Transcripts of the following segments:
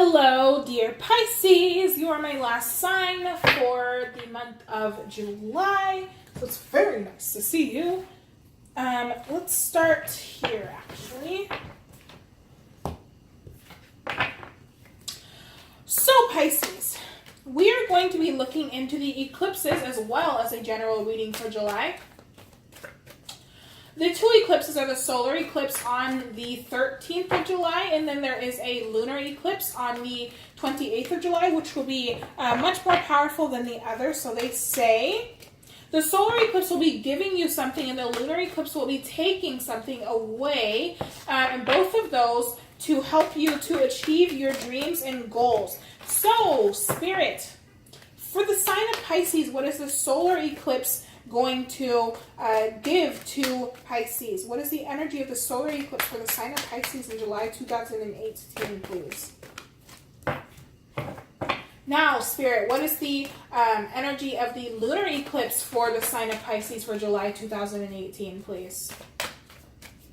Hello, dear Pisces. You are my last sign for the month of July. So it's very nice to see you. Let's start here, actually. So, Pisces, we are going to be looking into the eclipses as well as a general reading for July. The two eclipses are the solar eclipse on the 13th of July, and then there is a lunar eclipse on the 28th of July, which will be much more powerful than the other. So they say the solar eclipse will be giving you something, and the lunar eclipse will be taking something away, and both of those to help you to achieve your dreams and goals. So, Spirit, for the sign of Pisces, what is the solar eclipse going to give to Pisces? What is the energy of the solar eclipse for the sign of Pisces in July 2018, please? Now, Spirit, what is the energy of the lunar eclipse for the sign of Pisces for July 2018, please?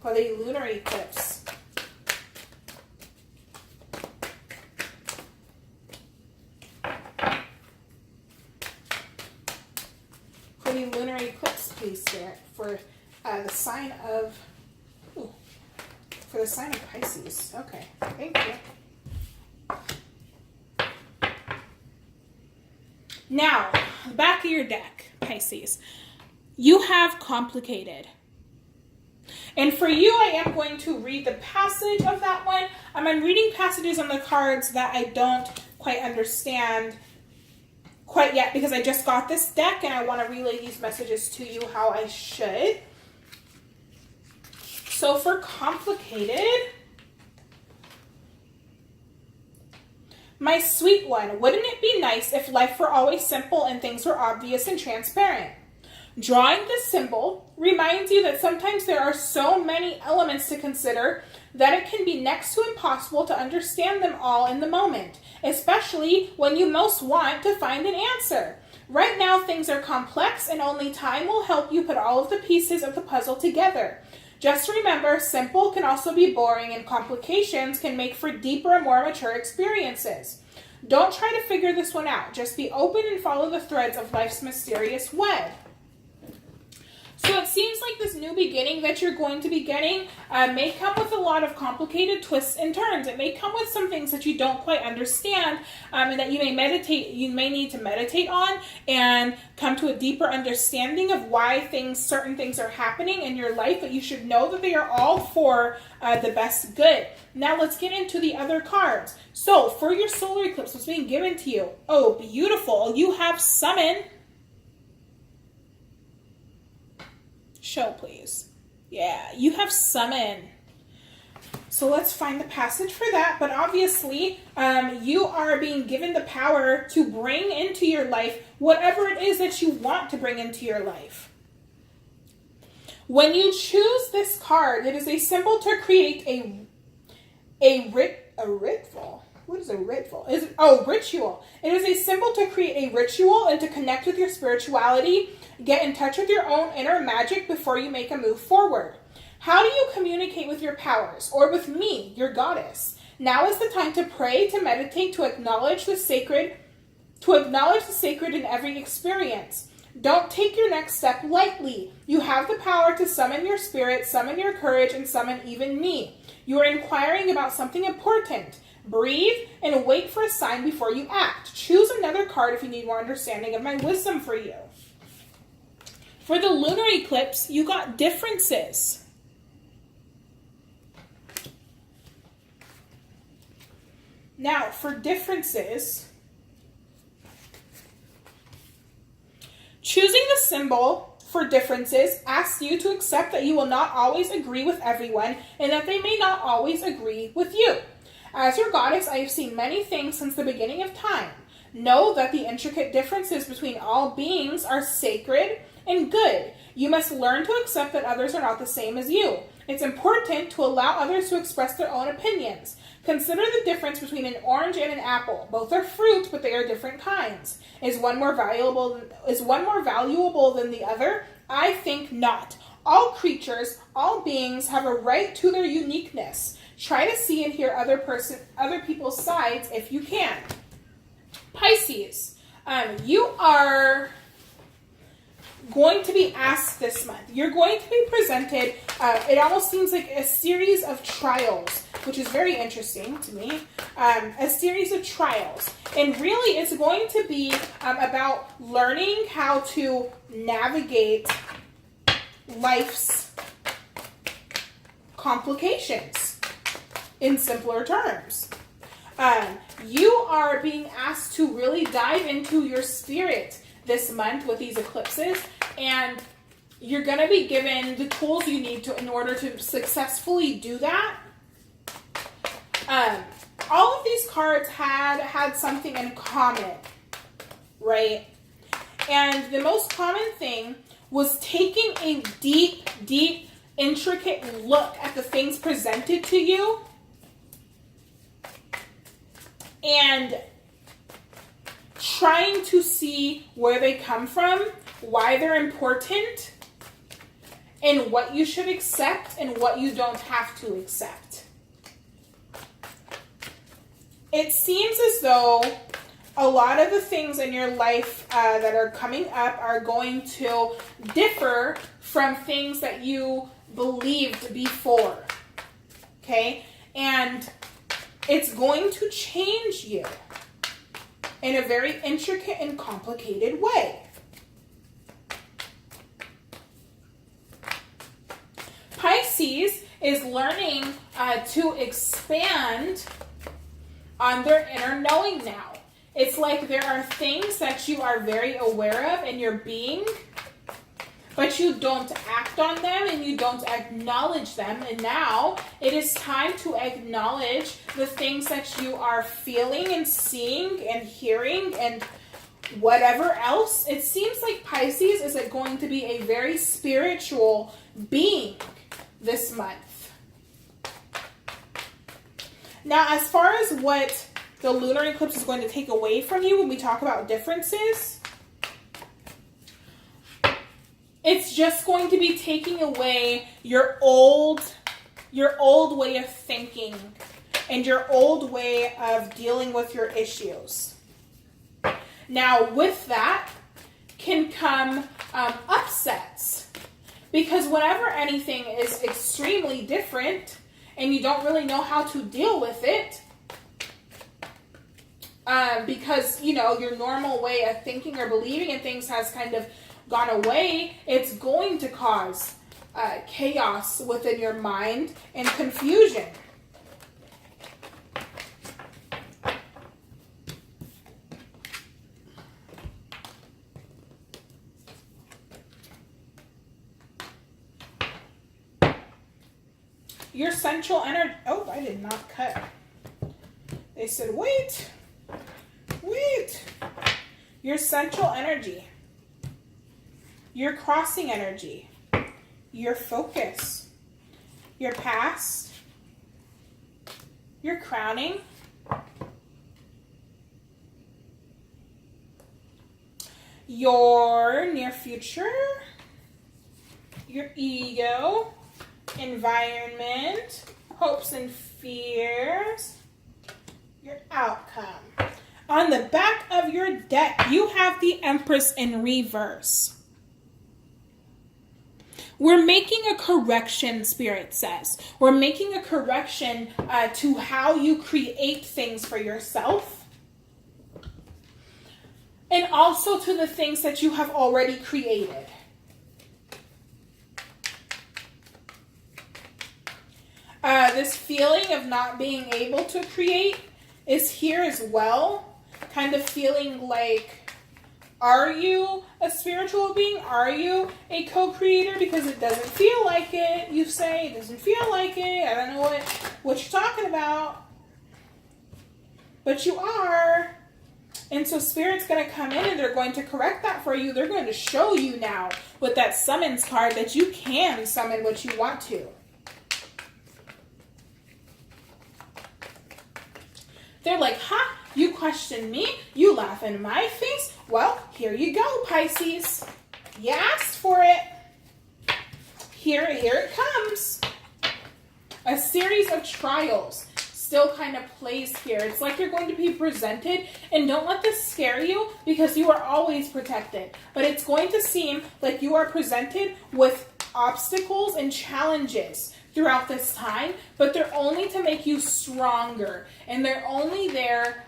For the lunar eclipse. For the lunar eclipse, please, Spirit, for the sign of, for the sign of Pisces. Okay, thank you. Now, back of your deck, Pisces, you have complicated. And for you, I am going to read the passage of that one. I'm reading passages on the cards that I don't quite understand quite yet, because I just got this deck and I want to relay these messages to you how I should. So for complicated, my sweet one, wouldn't it be nice if life were always simple and things were obvious and transparent? Drawing this symbol reminds you that sometimes there are so many elements to consider that it can be next to impossible to understand them all in the moment, especially when you most want to find an answer. Right now, things are complex, and only time will help you put all of the pieces of the puzzle together. Just remember, simple can also be boring, and complications can make for deeper and more mature experiences. Don't try to figure this one out. Just be open and follow the threads of life's mysterious web. So it seems like this new beginning that you're going to be getting may come with a lot of complicated twists and turns. It may come with some things that you don't quite understand, and that you may need to meditate on and come to a deeper understanding of why certain things are happening in your life, but you should know that they are all for the best good. Now let's get into the other cards. So for your solar eclipse, what's being given to you? Oh, beautiful. You have summon. Show, please. Yeah, you have summon. So let's find the passage for that. But obviously, you are being given the power to bring into your life whatever it is that you want to bring into your life. When you choose this card, it is a symbol to create a ritual. What is a ritual? Ritual. It is a symbol to create a ritual and to connect with your spirituality. Get in touch with your own inner magic before you make a move forward. How do you communicate with your powers, or with me, your goddess? Now is the time to pray, to meditate, to acknowledge the sacred in every experience. Don't take your next step lightly. You have the power to summon your spirit, summon your courage, and summon even me. You are inquiring about something important. Breathe and wait for a sign before you act. Choose another card if you need more understanding of my wisdom for you. For the lunar eclipse, you got differences. Now, for differences, choosing the symbol for differences asks you to accept that you will not always agree with everyone and that they may not always agree with you. As your goddess, I have seen many things since the beginning of time. Know that the intricate differences between all beings are sacred and good. You must learn to accept that others are not the same as you. It's important to allow others to express their own opinions. Consider the difference between an orange and an apple. Both are fruit, but they are different kinds. Is one more valuable than the other? I think not. All creatures, all beings have a right to their uniqueness. Try to see and hear other people's sides if you can. Pisces, you are going to be asked this month. You're going to be presented, it almost seems like a series of trials, which is very interesting to me. A series of trials. And really it's going to be about learning how to navigate life's complications in simpler terms. You are being asked to really dive into your spirit this month with these eclipses, and you're going to be given the tools you need to in order to successfully do that. All of these cards had something in common, right? And the most common thing was taking a deep, deep, intricate look at the things presented to you and trying to see where they come from, why they're important, and what you should accept and what you don't have to accept. It seems as though a lot of the things in your life that are coming up are going to differ from things that you believed before, okay? And it's going to change you in a very intricate and complicated way. Pisces is learning to expand on their inner knowing now. It's like there are things that you are very aware of in your being, but you don't act on them and you don't acknowledge them. And now it is time to acknowledge the things that you are feeling and seeing and hearing and whatever else. It seems like Pisces is going to be a very spiritual being this month. Now, as far as what the lunar eclipse is going to take away from you when we talk about differences, it's just going to be taking away your old way of thinking and your old way of dealing with your issues. Now, with that can come upsets, because whenever anything is extremely different and you don't really know how to deal with it, because, you know, your normal way of thinking or believing in things has kind of gone away, it's going to cause chaos within your mind and confusion. Your central energy... Oh, I did not cut. They said, wait. Your central energy, your crossing energy, your focus, your past, your crowning, your near future, your ego, environment, hopes and fears, your outcome. On the back of your deck, you have the Empress in reverse. We're making a correction, Spirit says. We're making a correction to how you create things for yourself. And also to the things that you have already created. This feeling of not being able to create is here as well. Kind of feeling like, are you a spiritual being? Are you a co-creator? Because it doesn't feel like it. You say it doesn't feel like it. I don't know what you're talking about. But you are. And so Spirit's going to come in and they're going to correct that for you. They're going to show you now with that summons card that you can summon what you want to. They're like, huh? You question me? You laugh in my face? Well, here you go, Pisces. You asked for it. Here it comes. A series of trials still kind of plays here. It's like you're going to be presented, and don't let this scare you because you are always protected. But it's going to seem like you are presented with obstacles and challenges throughout this time, but they're only to make you stronger, and they're only there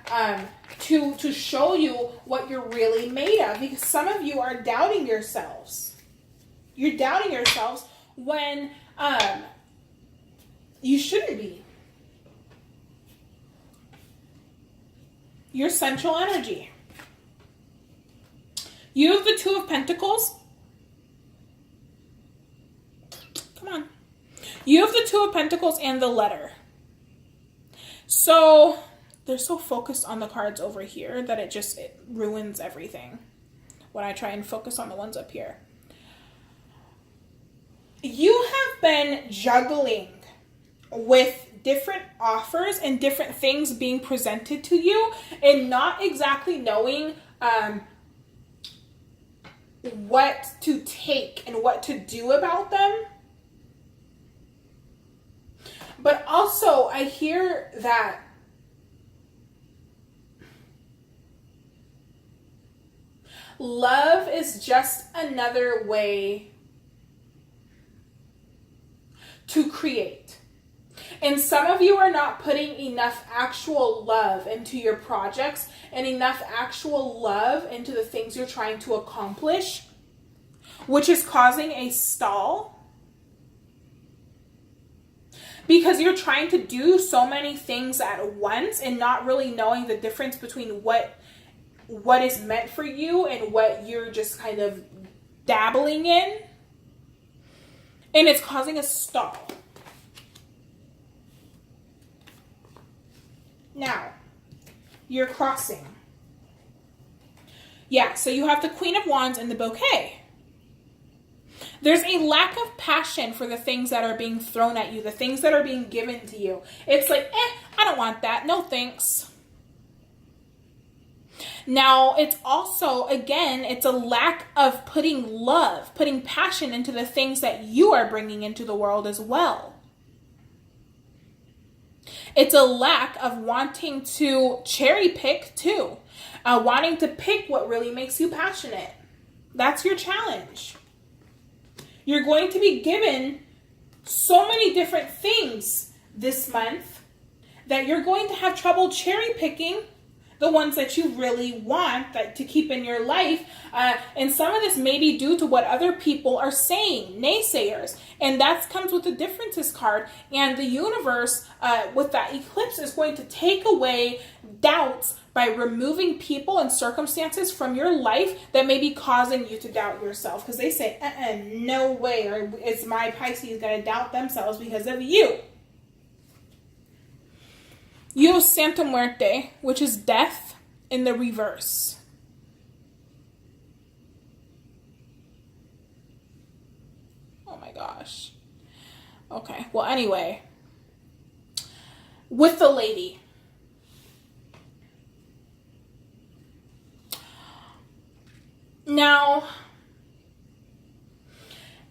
to show you what you're really made of, because some of you are doubting yourselves. You're doubting yourselves when you shouldn't be. Your central energy. You have the Two of Pentacles. Come on. You have the Two of Pentacles and the Letter. So they're so focused on the cards over here that it ruins everything when I try and focus on the ones up here. You have been juggling with different offers and different things being presented to you and not exactly knowing what to take and what to do about them. But also, I hear that love is just another way to create. And some of you are not putting enough actual love into your projects and enough actual love into the things you're trying to accomplish, which is causing a stall. Because you're trying to do so many things at once and not really knowing the difference between what is meant for you and what you're just kind of dabbling in. And it's causing a stall. Now, you're crossing. Yeah, so you have the Queen of Wands and the bouquet. There's a lack of passion for the things that are being thrown at you, the things that are being given to you. It's like, I don't want that. No thanks. Now, it's also, again, it's a lack of putting love, putting passion into the things that you are bringing into the world as well. It's a lack of wanting to cherry pick too. Wanting to pick what really makes you passionate. That's your challenge. You're going to be given so many different things this month that you're going to have trouble cherry picking the ones that you really want to keep in your life. And some of this may be due to what other people are saying, naysayers. And that comes with the differences card. And the universe, with that eclipse, is going to take away doubts by removing people and circumstances from your life that may be causing you to doubt yourself. Because they say, no way, or is my Pisces going to doubt themselves because of you. You have Santa Muerte, which is death in the reverse. Oh my gosh. Okay, well anyway. With the lady. Now,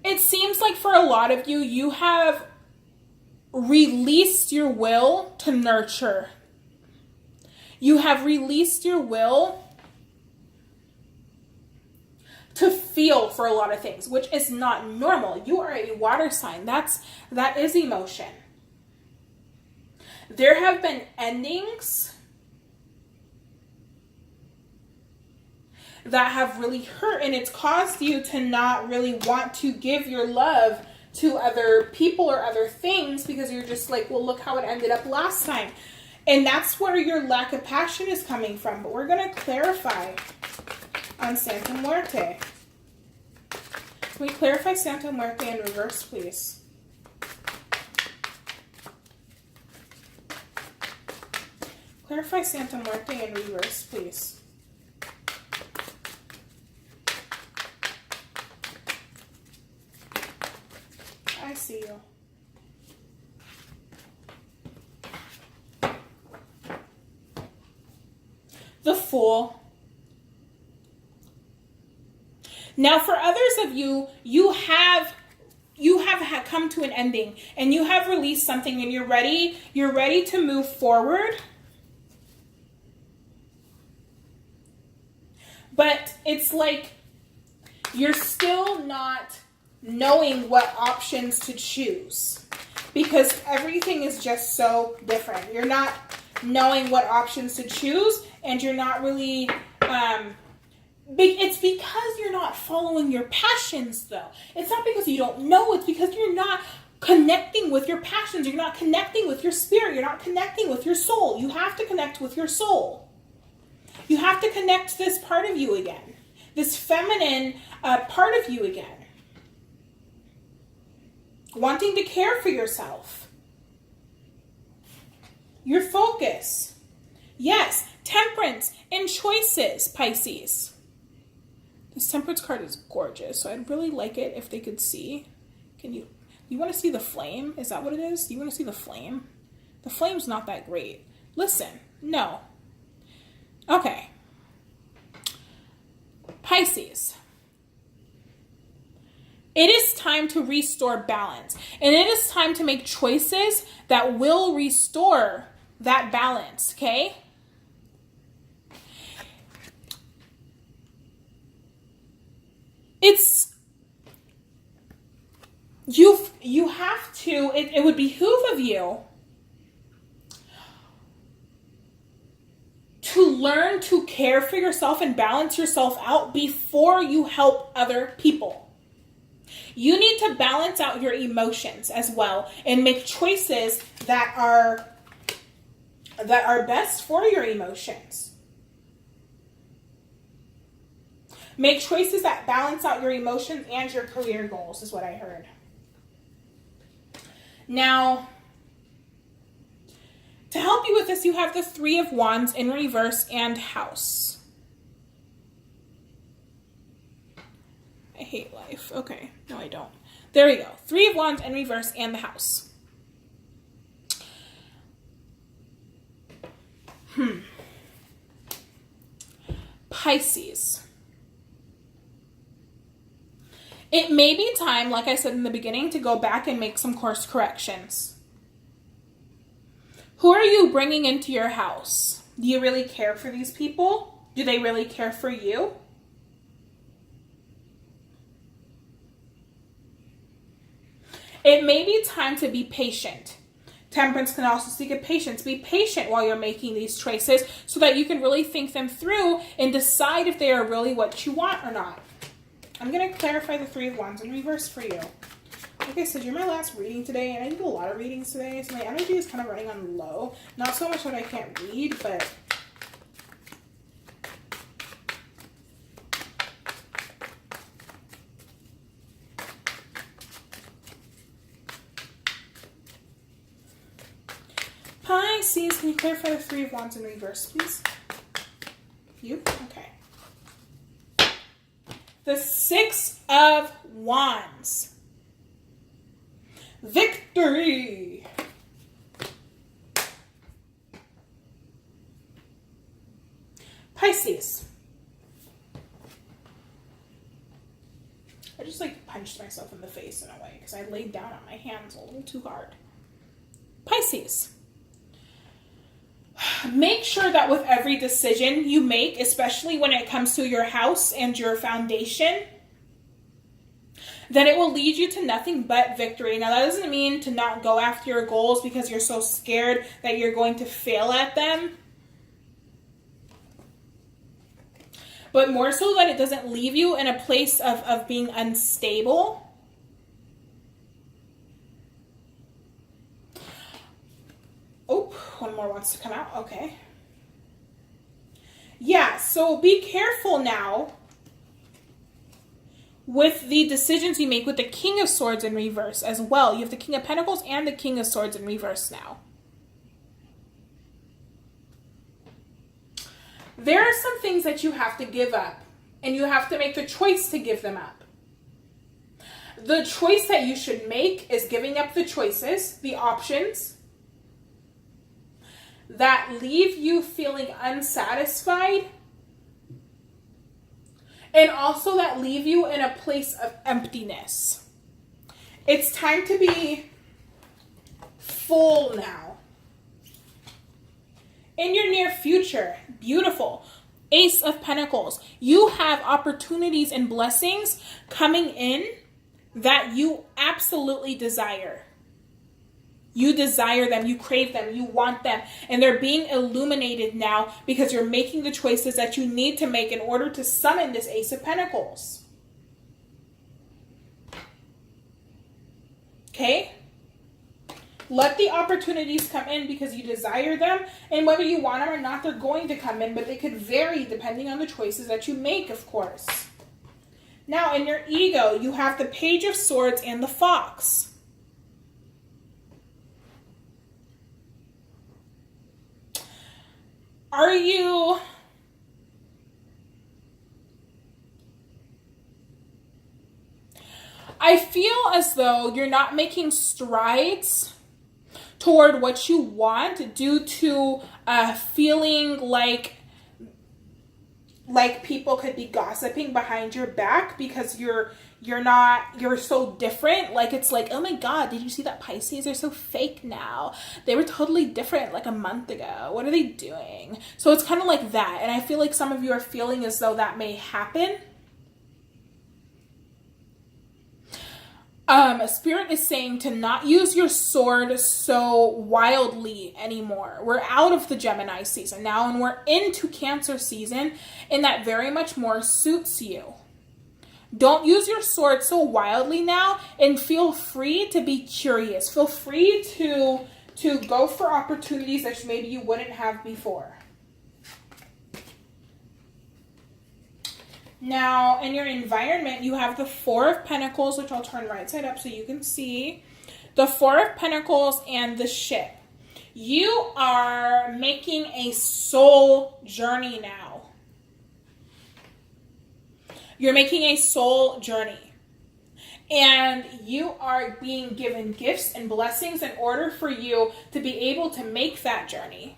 it seems like for a lot of you, you have released your will to nurture. You have released your will to feel for a lot of things, which is not normal. You are a water sign. That is emotion. There have been endings that have really hurt, and it's caused you to not really want to give your love to other people or other things because you're just like, well, look how it ended up last time. And that's where your lack of passion is coming from. But we're going to clarify on Santa Muerte. Can we clarify Santa Muerte in reverse, please? Clarify Santa Muerte in reverse, please. I see you. The Fool. Now, for others of you, you have you have come to an ending, and you have released something, and you're ready to move forward. But it's like you're still not knowing what options to choose, because everything is just so different. You're not knowing what options to choose, and you're not really, it's because you're not following your passions, though. It's not because you don't know, it's because you're not connecting with your passions. You're not connecting with your spirit. You're not connecting with your soul. You have to connect with your soul. You have to connect to this part of you again, this feminine part of you again. Wanting to care for yourself. Your focus. Yes, temperance and choices, Pisces. This temperance card is gorgeous, so I'd really like it if they could see. You want to see the flame? Is that what it is? You want to see the flame? The flame's not that great. Listen, no. Okay. Pisces. It is time to restore balance. And it is time to make choices that will restore that balance, okay? You have to, it would behoove of you to learn to care for yourself and balance yourself out before you help other people. You need to balance out your emotions as well and make choices that are best for your emotions. Make choices that balance out your emotions and your career goals is what I heard. Now, to help you with this, you have the Three of Wands in reverse and House. I hate life. Okay, no I don't. There we go. Three of Wands in reverse and the House. Pisces. It may be time, like I said in the beginning, to go back and make some course corrections. Who are you bringing into your house? Do you really care for these people? Do they really care for you? It may be time to be patient. Temperance can also speak of patience. Be patient while you're making these choices so that you can really think them through and decide if they are really what you want or not. I'm going to clarify the Three of Wands in reverse for you. Like I said, you're my last reading today, and I do a lot of readings today, so my energy is kind of running on low. Not so much that I can't read, but Pisces, can you clarify the Three of Wands in reverse, please? You? Okay. The Six of Wands. Victory. Pisces. I just punched myself in the face in a way because I laid down on my hands a little too hard. Pisces. Make sure that with every decision you make, especially when it comes to your house and your foundation, that it will lead you to nothing but victory. Now, that doesn't mean to not go after your goals because you're so scared that you're going to fail at them. But more so that it doesn't leave you in a place of being unstable. Oh, one more wants to come out. Okay. Yeah, so be careful now with the decisions you make with the King of Swords in reverse as well. You have the King of Pentacles and the King of Swords in reverse now. There are some things that you have to give up, and you have to make the choice to give them up. The choice that you should make is giving up the choices, the options, that leave you feeling unsatisfied, and also that leave you in a place of emptiness. It's time to be full now. In your near future, beautiful. Ace of Pentacles. You have opportunities and blessings coming in that you absolutely desire. You desire them, you crave them, you want them, and they're being illuminated now because you're making the choices that you need to make in order to summon this Ace of Pentacles. Okay? Let the opportunities come in because you desire them, and whether you want them or not, they're going to come in, but they could vary depending on the choices that you make, of course. Now, in your ego, you have the Page of Swords and the Fox. Are you... I feel as though you're not making strides toward what you want due to feeling like people could be gossiping behind your back because you're so different. Like, it's like, oh my God, did you see that Pisces? They're so fake now. They were totally different like a month ago. What are they doing? So it's kind of like that. And I feel like some of you are feeling as though that may happen. Spirit is saying to not use your sword so wildly anymore. We're out of the Gemini season now and we're into Cancer season, and that very much more suits you. Don't use your sword so wildly now, and feel free to be curious. Feel free to go for opportunities that maybe you wouldn't have before. Now, in your environment, you have the Four of Pentacles, which I'll turn right side up so you can see. The Four of Pentacles and the Ship. You are making a soul journey now. You're making a soul journey. And you are being given gifts and blessings in order for you to be able to make that journey.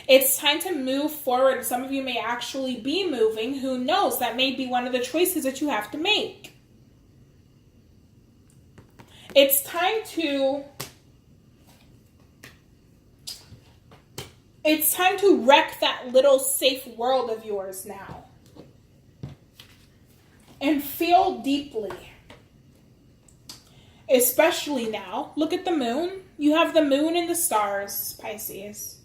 It's time to move forward. Some of you may actually be moving. Who knows? That may be one of the choices that you have to make. It's time to wreck that little safe world of yours now. And feel deeply. Especially now. Look at the moon. You have the moon and the stars, Pisces.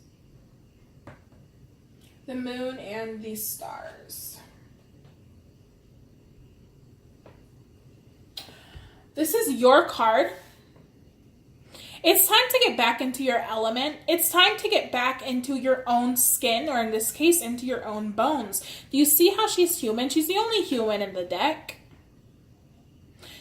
The moon and the stars. This is your card. It's time to get back into your element. It's time to get back into your own skin, or in this case, into your own bones. Do you see how she's human? She's the only human in the deck.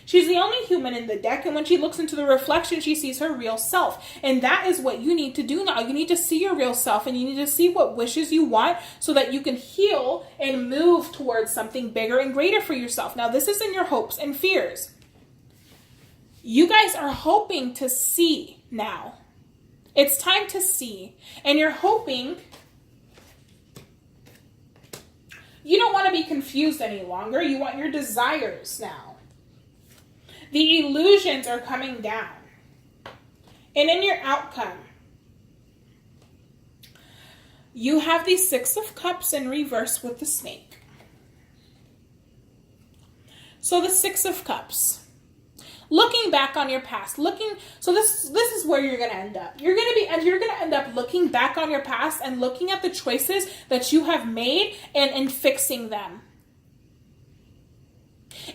She's the only human in the deck, and when she looks into the reflection, she sees her real self. And that is what you need to do now. You need to see your real self, and you need to see what wishes you want so that you can heal and move towards something bigger and greater for yourself. Now, this is in your hopes and fears. You guys are hoping to see now. It's time to see. And you're hoping... You don't want to be confused any longer. You want your desires now. The illusions are coming down. And in your outcome, you have the Six of Cups in reverse with the snake. So the Six of Cups. Looking back on your past. So this is where you're going to end up. You're going to end up looking back on your past and looking at the choices that you have made and fixing them.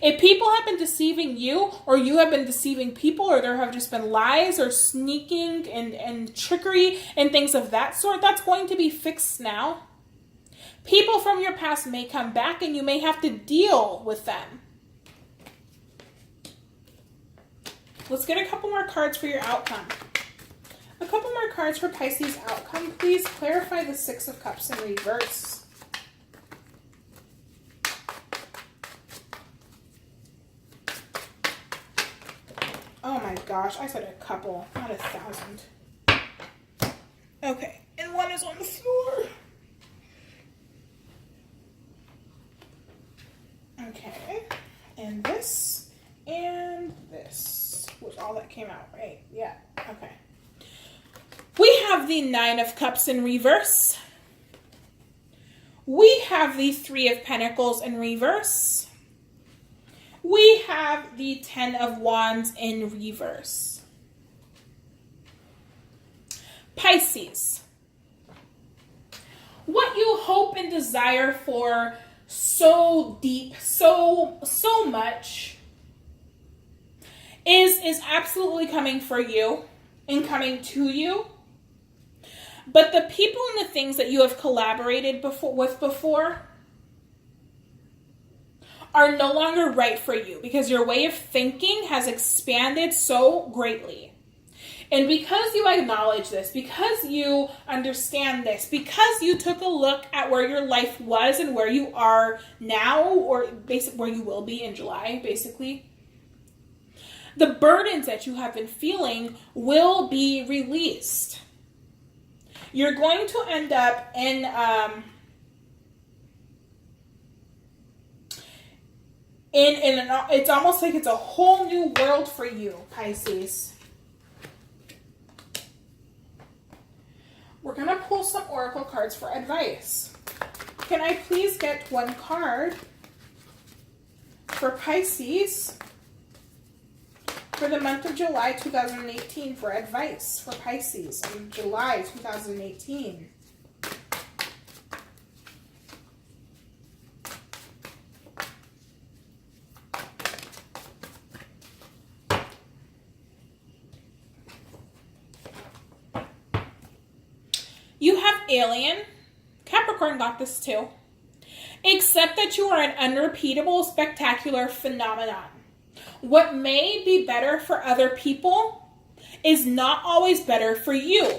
If people have been deceiving you, or you have been deceiving people, or there have just been lies or sneaking and trickery and things of that sort, that's going to be fixed now. People from your past may come back and you may have to deal with them. Let's get a couple more cards for your outcome. A couple more cards for Pisces outcome. Please clarify the Six of Cups in reverse. Oh my gosh, I said a couple, not 1,000. Okay, and one is on the floor. Okay, and this, and this. came out, right? Yeah, okay. We have the Nine of Cups in reverse. We have the Three of Pentacles in reverse. We have the Ten of Wands in reverse. Pisces. What you hope and desire for so deep, so much is absolutely coming for you and coming to you. But the people and the things that you have collaborated before are no longer right for you because your way of thinking has expanded so greatly. And because you acknowledge this, because you understand this, because you took a look at where your life was and where you are now, or basically where you will be in July, basically, the burdens that you have been feeling will be released. You're going to end up in it's almost like it's a whole new world for you, Pisces. We're going to pull some oracle cards for advice. Can I please get one card for Pisces for the month of July 2018 for advice for Pisces in July 2018? You have Alien. Capricorn got this too. Accept that you are an unrepeatable, spectacular phenomenon. What may be better for other people is not always better for you.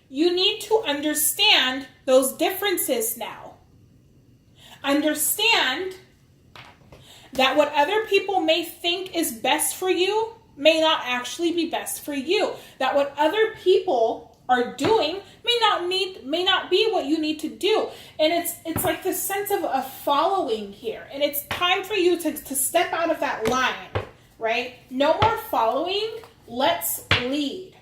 You need to understand those differences now. Understand that what other people may think is best for you may not actually be best for you. That what other people are doing may not be what you need to do. And it's like this sense of a following here. And it's time for you to step out of that line, right? No more following. Let's lead.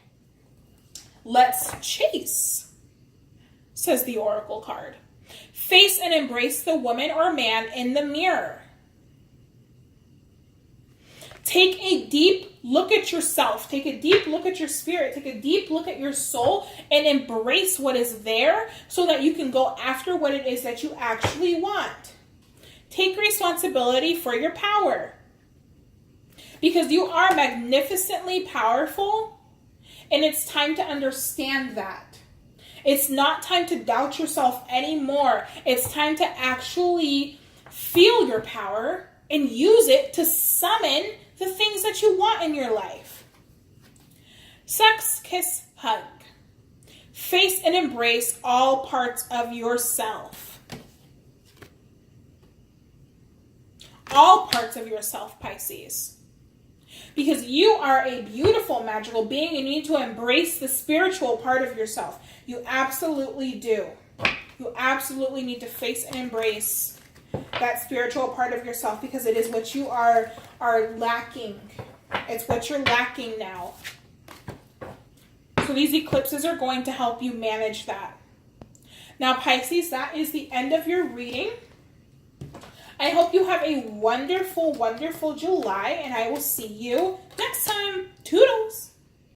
Let's chase, says the oracle card. Face and embrace the woman or man in the mirror. Take a deep look at yourself. Take a deep look at your spirit. Take a deep look at your soul and embrace what is there so that you can go after what it is that you actually want. Take responsibility for your power because you are magnificently powerful, and it's time to understand that. It's not time to doubt yourself anymore. It's time to actually feel your power and use it to summon the things that you want in your life. Sex, kiss, hug. Face and embrace all parts of yourself. All parts of yourself, Pisces. Because you are a beautiful, magical being and you need to embrace the spiritual part of yourself. You absolutely do. You absolutely need to face and embrace that spiritual part of yourself because it is what you are lacking. It's what you're lacking now. So these eclipses are going to help you manage that. Now, Pisces, that is the end of your reading. I hope you have a wonderful, wonderful July, and I will see you next time. Toodles!